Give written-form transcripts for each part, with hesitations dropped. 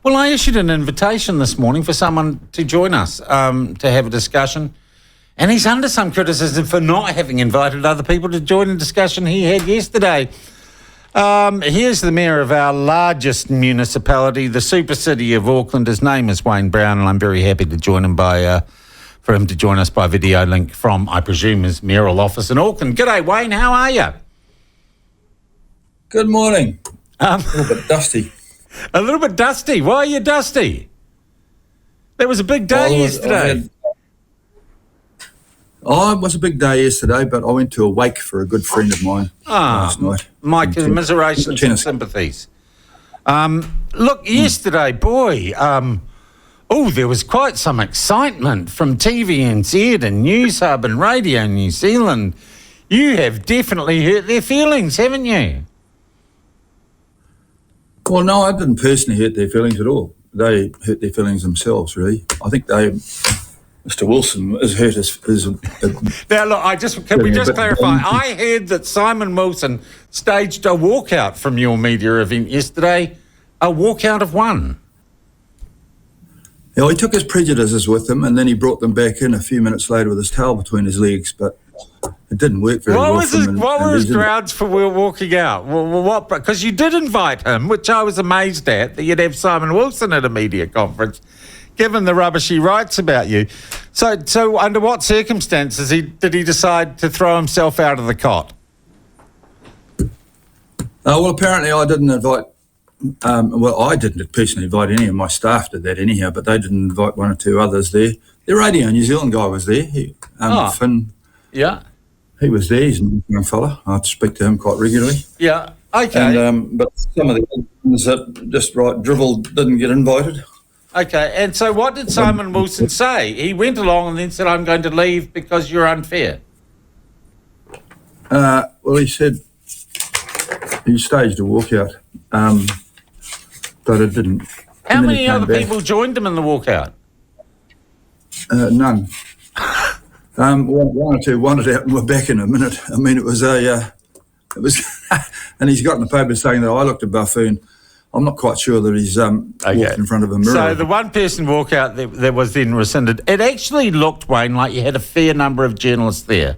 Well, I issued an invitation this morning for someone to join us to have a discussion, and he's under some criticism for not having invited other people to join the discussion he had yesterday. Here's the mayor of our largest municipality, the super city of Auckland. His name is Wayne Brown, and I'm very happy to join him for him to join us by video link from, I presume, his mayoral office in Auckland. G'day, Wayne. How are you? Good morning. A little bit dusty. A little bit dusty. Why are you dusty? There was a big day yesterday. It was a big day yesterday, but I went to a wake for a good friend of mine last night. My commiserations and sympathies. Look, yesterday, boy, there was quite some excitement from TVNZ and News Hub and Radio New Zealand. You have definitely hurt their feelings, haven't you? Well, no, I didn't personally hurt their feelings at all. They hurt their feelings themselves, really. I think Mr. Wilson has hurt his Now, look, can we just clarify? I heard that Simon Wilson staged a walkout from your media event yesterday, a walkout of one. Yeah, he took his prejudices with him, and then he brought them back in a few minutes later with his tail between his legs, but it didn't work very well. What were his grounds for walking out? What? Because you did invite him, which I was amazed at, that you'd have Simon Wilson at a media conference, given the rubbish he writes about you. So under what circumstances did he decide to throw himself out of the cot? Well, apparently I didn't invite... I didn't personally invite any of my staff did that anyhow, but they didn't invite one or two others there. The Radio New Zealand guy was there, Finn. Yeah. He was there. He's a young fella. I speak to him quite regularly. Yeah, okay. And, but some of the ones that just dribbled didn't get invited. Okay, and so what did Simon Wilson say? He went along and then said, I'm going to leave because you're unfair. Well, he said he staged a walkout, but it didn't. How many other people joined him in the walkout? None. One or two wanted out and were back in a minute. I mean, it was, and he's got in the paper saying that I looked a buffoon. I'm not quite sure that he's walked in front of a mirror. So the one-person walkout that was then rescinded, it actually looked, Wayne, like you had a fair number of journalists there,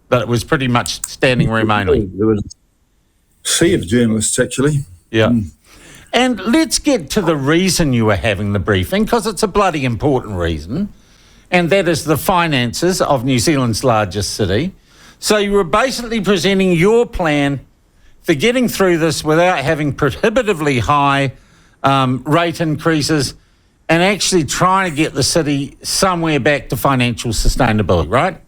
but it was pretty much standing room only. There was a sea of journalists, actually. Yeah. And let's get to the reason you were having the briefing, because it's a bloody important reason, and that is the finances of New Zealand's largest city. So you were basically presenting your plan for getting through this without having prohibitively high rate increases and actually trying to get the city somewhere back to financial sustainability, right?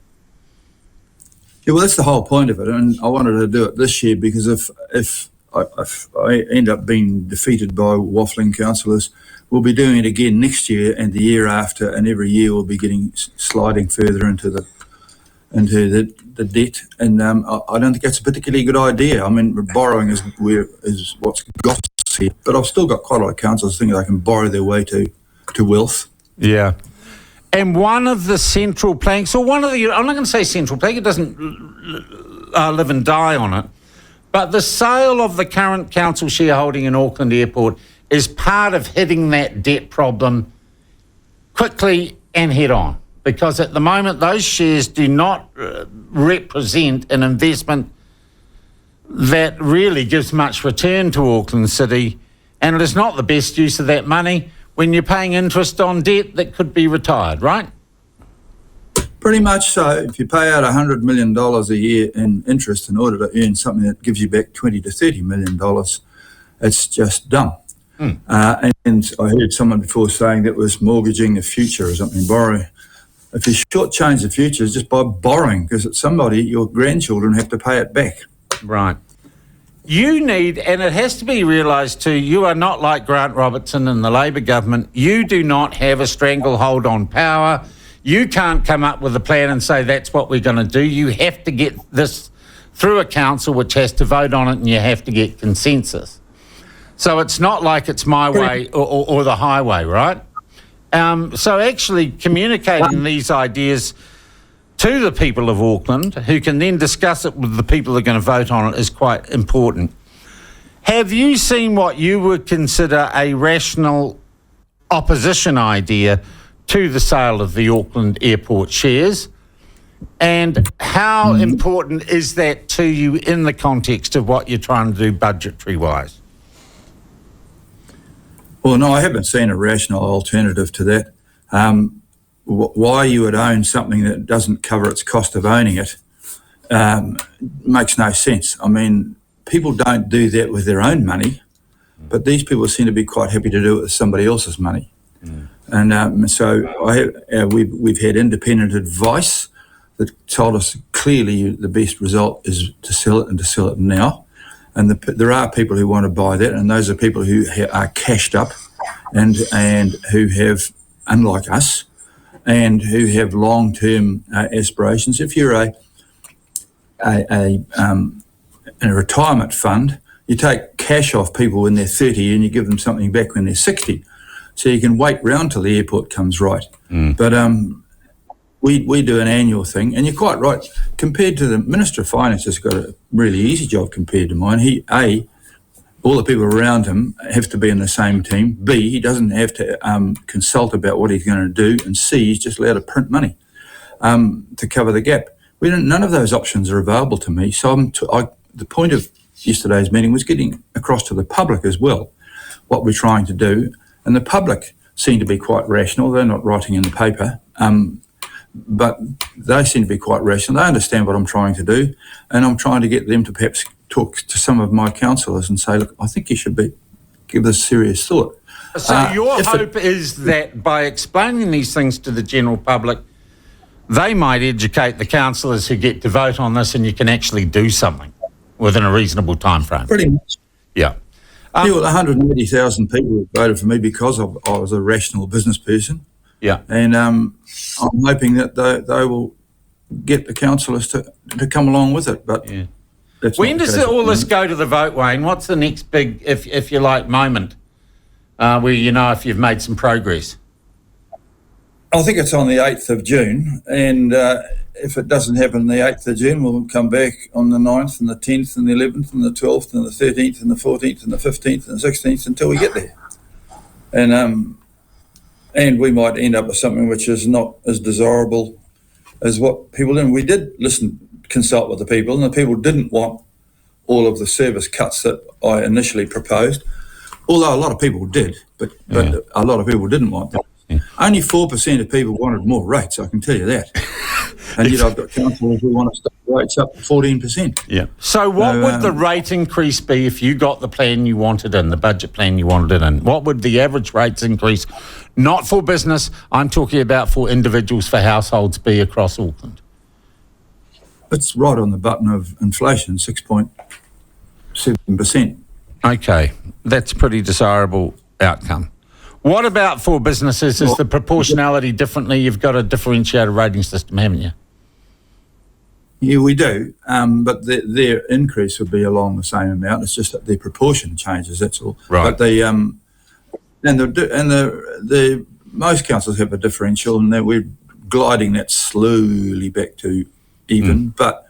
Yeah, well, that's the whole point of it, and I wanted to do it this year because if I end up being defeated by waffling councillors, we'll be doing it again next year and the year after, and every year we'll be sliding further into the debt, and I don't think that's a particularly good idea. I mean, borrowing is what's got us here, but I've still got quite a lot of councillors thinking they can borrow their way to wealth. Yeah. And one of the central planks, I'm not going to say central plank, it doesn't live and die on it, but the sale of the current council shareholding in Auckland Airport is part of hitting that debt problem quickly and head on. Because at the moment, those shares do not represent an investment that really gives much return to Auckland City, and it is not the best use of that money when you're paying interest on debt that could be retired, right? Pretty much so. If you pay out $100 million a year in interest in order to earn something that gives you back $20 to $30 million, it's just dumb. And I heard someone before saying that was mortgaging the future or something, borrowing. If you shortchange the future, it's just by borrowing, because it's your grandchildren have to pay it back. Right. You need, and it has to be realised too, you are not like Grant Robertson and the Labor government. You do not have a stranglehold on power. You can't come up with a plan and say that's what we're going to do. You have to get this through a council which has to vote on it, and you have to get consensus. So it's not like it's my way or the highway, right? So actually communicating these ideas to the people of Auckland, who can then discuss it with the people who are going to vote on it, is quite important. Have you seen what you would consider a rational opposition idea to the sale of the Auckland Airport shares? And how important is that to you in the context of what you're trying to do budgetary-wise? Well, no, I haven't seen a rational alternative to that. Why you would own something that doesn't cover its cost of owning it makes no sense. I mean, people don't do that with their own money, but these people seem to be quite happy to do it with somebody else's money. And so we've had independent advice that told us clearly the best result is to sell it and to sell it now. And there are people who want to buy that, and those are people who are cashed up and who have, unlike us, and who have long-term aspirations. If you're in a retirement fund, you take cash off people when they're 30 and you give them something back when they're 60. So you can wait round till the airport comes right. But we do an annual thing, and you're quite right. Compared to the Minister of Finance has got a really easy job compared to mine. All the people around him have to be in the same team. B, he doesn't have to consult about what he's going to do. And C, he's just allowed to print money to cover the gap. None of those options are available to me. So the point of yesterday's meeting was getting across to the public as well what we're trying to do. And the public seem to be quite rational. They're not writing in the paper, but they seem to be quite rational. They understand what I'm trying to do, and I'm trying to get them to perhaps talk to some of my councillors and say, look, I think you should give this serious thought. So your hope is that by explaining these things to the general public, they might educate the councillors who get to vote on this, and you can actually do something within a reasonable time frame. Pretty much. Yeah. 180,000 people voted for me because I was a rational business person. Yeah. And I'm hoping that they will get the councillors to come along with it. But when does all this go to the vote, Wayne? What's the next big, if you like, moment where you know if you've made some progress? I think it's on the 8th of June, and if it doesn't happen on the 8th of June, we'll come back on the 9th and the 10th and the 11th and the 12th and the 13th and the 14th and the 15th and the 16th until we get there. And we might end up with something which is not as desirable as what people did. We did consult with the people, and the people didn't want all of the service cuts that I initially proposed, although a lot of people did, but a lot of people didn't want that. Yeah. Only 4% of people wanted more rates, I can tell you that. And yet I've got councillors who want to stop rates up to 14%. Yeah. So what would the rate increase be if you got the plan you wanted in, the budget plan you wanted it in? What would the average rates increase, not for business, I'm talking about for individuals, for households, be across Auckland? It's right on the button of inflation, 6.7%. Okay, that's a pretty desirable outcome. What about for businesses? Is the proportionality differently? You've got a differentiated rating system, haven't you? Yeah, we do, but their increase would be along the same amount. It's just that their proportion changes. That's all. Right. But the most councils have a differential, and we're gliding that slowly back to even. But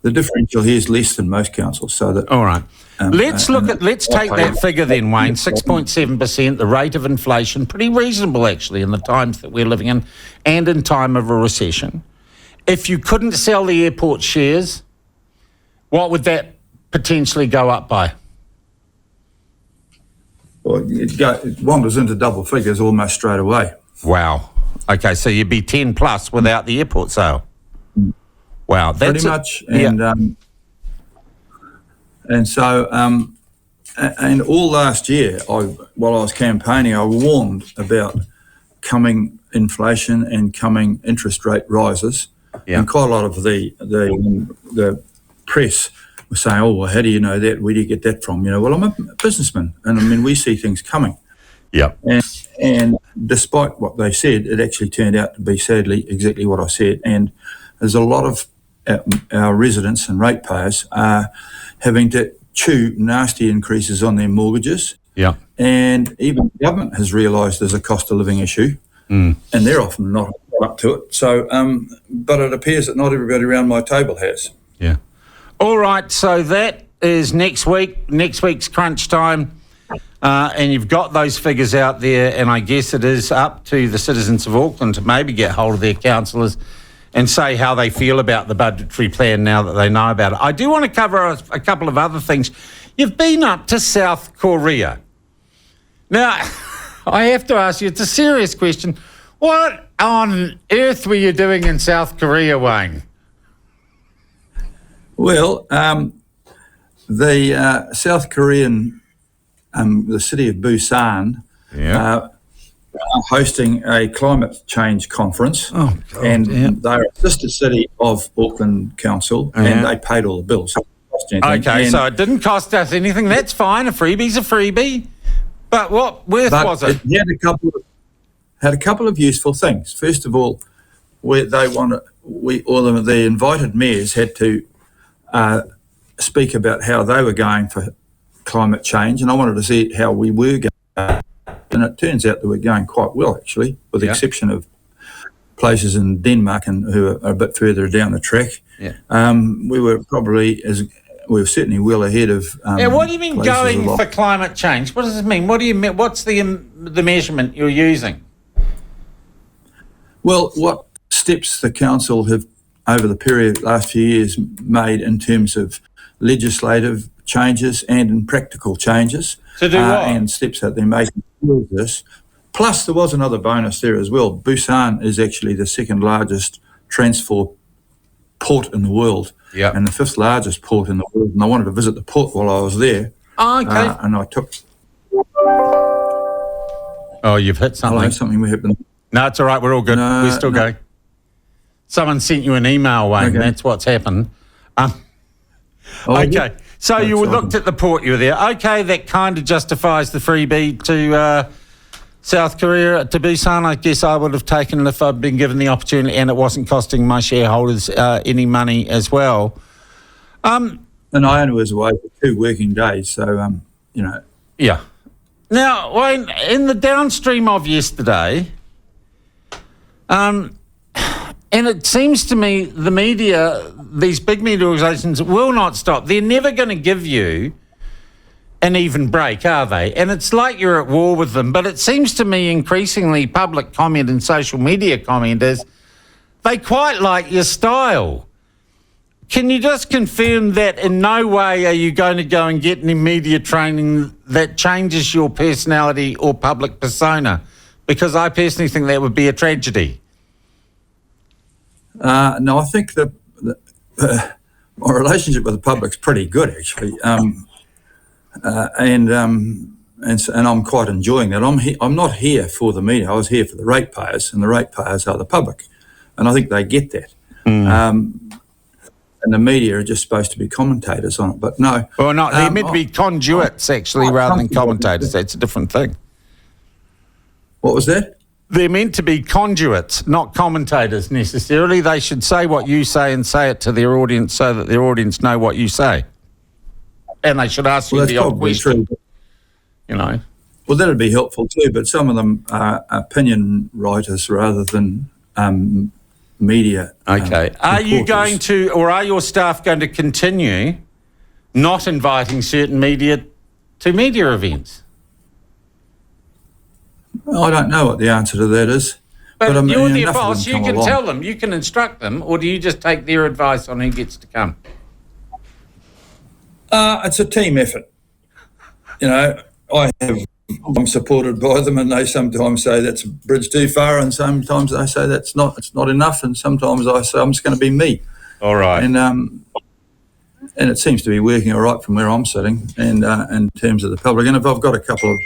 the differential here is less than most councils. So that all right. Let's take that figure then, Wayne. 6.7%, the rate of inflation, pretty reasonable actually in the times that we're living in, and in time of a recession. If you couldn't sell the airport shares, what would that potentially go up by? Well, it wanders into double figures almost straight away. Wow. Okay, so you'd be 10 plus without the airport sale. Wow, that's pretty much. And so all last year, while I was campaigning, I warned about coming inflation and coming interest rate rises. Yeah. And quite a lot of the press were saying, "Oh, well, how do you know that? Where do you get that from?" Well, I'm a businessman, and I mean, we see things coming. Yeah. And despite what they said, it actually turned out to be sadly exactly what I said. And there's a lot of our residents and ratepayers are having to chew nasty increases on their mortgages. Yeah. And even the government has realised there's a cost of living issue, and they're often not up to it. So, but it appears that not everybody around my table has. Yeah. All right, so that is next week. Next week's crunch time. And you've got those figures out there, and I guess it is up to the citizens of Auckland to maybe get hold of their councillors and say how they feel about the budgetary plan now that they know about it. I do want to cover a couple of other things. You've been up to South Korea. Now, I have to ask you, it's a serious question. What on earth were you doing in South Korea, Wayne? Well, the South Korean, the city of Busan, are hosting a climate change conference. Oh, God, and they're a sister city of Auckland Council, and they paid all the bills. So it didn't cost anything. Okay, so it didn't cost us anything. That's fine. A freebie's a freebie. But what worth was it? It had a couple of useful things. First of all, the invited mayors had to speak about how they were going for climate change, and I wanted to see how we were going. And it turns out that we're going quite well, actually, with the exception of places in Denmark and who are a bit further down the track. Yeah. We were certainly well ahead of. What do you mean going for climate change? What does it mean? What do you mean? What's the measurement you're using? Well, what steps the council have over the last few years made in terms of legislative changes and in practical changes. To do what? And steps that they're making towards this. Plus, there was another bonus there as well. Busan is actually the second largest transfer port in the world, and the fifth largest port in the world. And I wanted to visit the port while I was there. Oh, okay. And I took. Oh, you've hit something. Hello, something we happened. No, it's all right. We're all good. We're still going. Someone sent you an email, Wayne. Okay. That's what's happened. Okay. So you looked at the port, you were there. Okay, that kind of justifies the freebie to South Korea, to Busan. I guess I would have taken it if I'd been given the opportunity and it wasn't costing my shareholders any money as well. And I only was away for 2 working days, so, Yeah. Now, Wayne, in the downstream of yesterday, and it seems to me the media, these big media organisations will not stop. They're never going to give you an even break, are they? And it's like you're at war with them. But it seems to me increasingly public comment and social media comment is they quite like your style. Can you just confirm that in no way are you going to go and get any media training that changes your personality or public persona? Because I personally think that would be a tragedy. No, I think my relationship with the public's pretty good, actually, and I'm quite enjoying that. I'm not here for the media. I was here for the ratepayers, and the ratepayers are the public, and I think they get that. And the media are just supposed to be commentators on it, but no. Well, no, they're meant to be conduits, actually, rather than commentators. That's a different thing. What was that? They're meant to be conduits, not commentators necessarily. They should say what you say and say it to their audience so that their audience know what you say. And they should ask you the odd question. True. You know. Well, that'd be helpful too, but some of them are opinion writers rather than media. Okay. Are you going to, or are your staff going to continue not inviting certain media to media events? I don't know what the answer to that is. But you're their boss, you can tell them, you can instruct them, or do you just take their advice on who gets to come? It's a team effort. I'm supported by them, and they sometimes say that's a bridge too far, and sometimes they say it's not enough, and sometimes I say I'm just going to be me. All right. And it seems to be working all right from where I'm sitting, and in terms of the public. And if I've got a couple of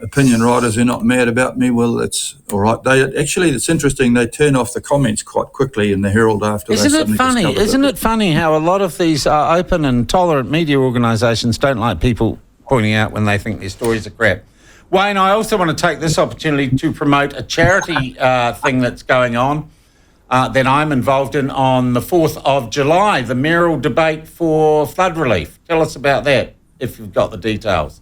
opinion writers who are not mad about me, well, it's all right. It's interesting, they turn off the comments quite quickly in the Herald after. Isn't it funny how a lot of these open and tolerant media organisations don't like people pointing out when they think their stories are crap? Wayne, I also want to take this opportunity to promote a charity thing that's going on that I'm involved in on the 4th of July, the mayoral debate for flood relief. Tell us about that, if you've got the details.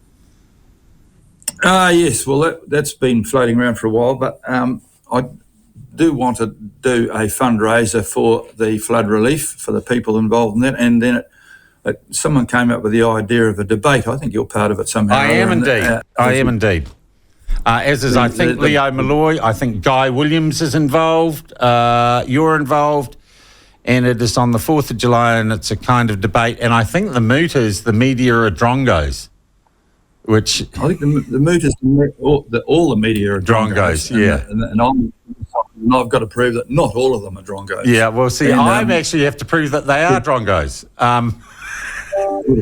Yes, well, that's been floating around for a while, but I do want to do a fundraiser for the flood relief for the people involved in that, and then someone came up with the idea of a debate. I think you're part of it somehow. I am indeed. As is, I think, Leo Malloy. I think Guy Williams is involved. You're involved. And it is on the 4th of July, and it's a kind of debate. And I think the moot is the media are drongos, which... I think the moot is all the media are drongos. Yeah. And I've got to prove that not all of them are drongos. Yeah, well, see, I actually have to prove that they are drongos.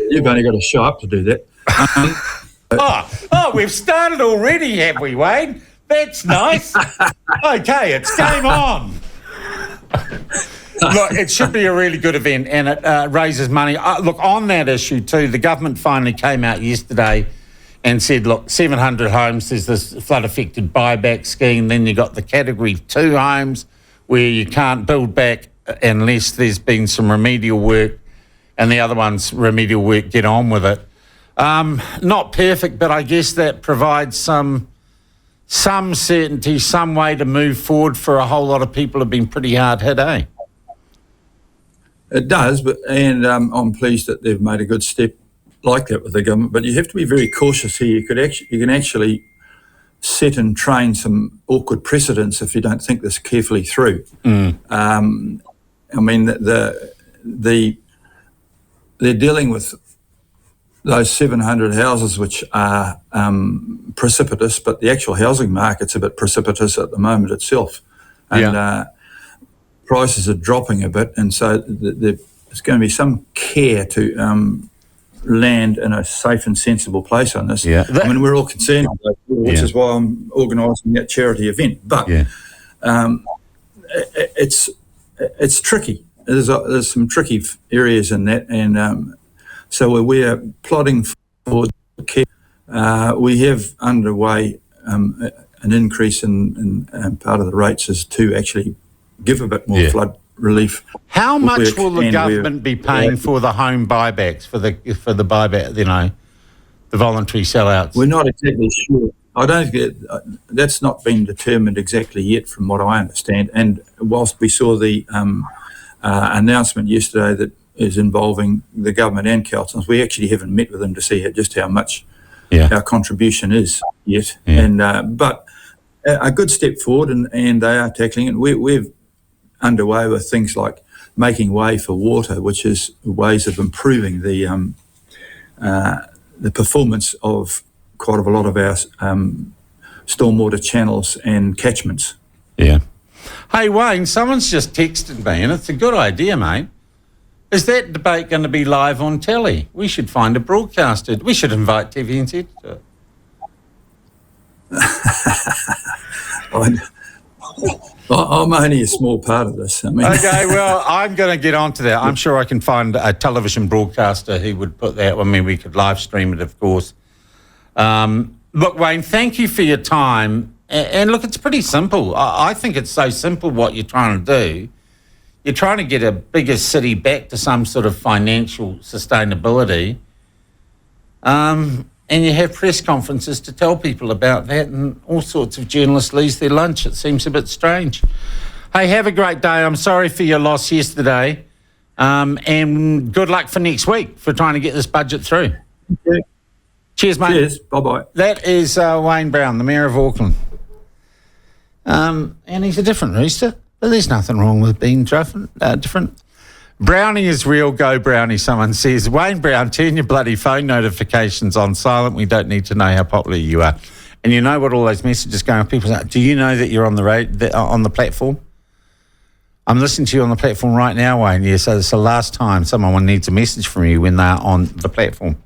You've only got to show up to do that. We've started already, have we, Wayne? That's nice. Okay, it's game on. Look, it should be a really good event, and it raises money. Look, on that issue too, the government finally came out yesterday and said, look, 700 homes, there's this flood-affected buyback scheme. Then you got the Category 2 homes where you can't build back unless there's been some remedial work, and the other ones, remedial work, get on with it. Not perfect, but I guess that provides some certainty, some way to move forward for a whole lot of people who have been pretty hard hit, eh? It does, and I'm pleased that they've made a good step like that with the government. But you have to be very cautious here. You can actually set and train some awkward precedents if you don't think this carefully through. I mean, they're dealing with those 700 houses which are precipitous, but the actual housing market's a bit precipitous at the moment itself. And prices are dropping a bit, and so there's going to be some care to land in a safe and sensible place on this. I mean, we're all concerned about that, which is why I'm organising that charity event. But it's tricky. There's some tricky areas in that, and so we're plotting for care. We have underway an increase in part of the rates is to actually give a bit more flood relief. How much will the government be paying for the home buybacks, for the buyback, the voluntary sellouts? We're not exactly sure. I don't think that's not been determined exactly yet, from what I understand. And whilst we saw the announcement yesterday that is involving the government and councils, we actually haven't met with them to see just how much our contribution is yet. But a good step forward, and they are tackling it. We've underway with things like making way for water, which is ways of improving the performance of quite a lot of our stormwater channels and catchments. Yeah. Hey, Wayne, someone's just texted me, and it's a good idea, mate. Is that debate going to be live on telly? We should find a broadcaster. We should invite TVNZ to it. I'm only a small part of this. Okay, well, I'm going to get onto that. I'm sure I can find a television broadcaster who would put that. I mean, we could live stream it, of course. Look, Wayne, thank you for your time. And look, it's pretty simple. I think it's so simple what you're trying to do. You're trying to get a bigger city back to some sort of financial sustainability. And you have press conferences to tell people about that, and all sorts of journalists lose their lunch. It seems a bit strange. Hey, have a great day. I'm sorry for your loss yesterday. And good luck for next week for trying to get this budget through. Cheers, mate. Cheers. Bye-bye. That is Wayne Brown, the Mayor of Auckland. And he's a different rooster, but there's nothing wrong with being different. Brownie is real, go Brownie, someone says. Wayne Brown, turn your bloody phone notifications on silent. We don't need to know how popular you are. And you know what all those messages going on? People say, do you know that you're on the platform? I'm listening to you on the platform right now, Wayne. Yeah, so it's the last time someone needs a message from you when they're on the platform.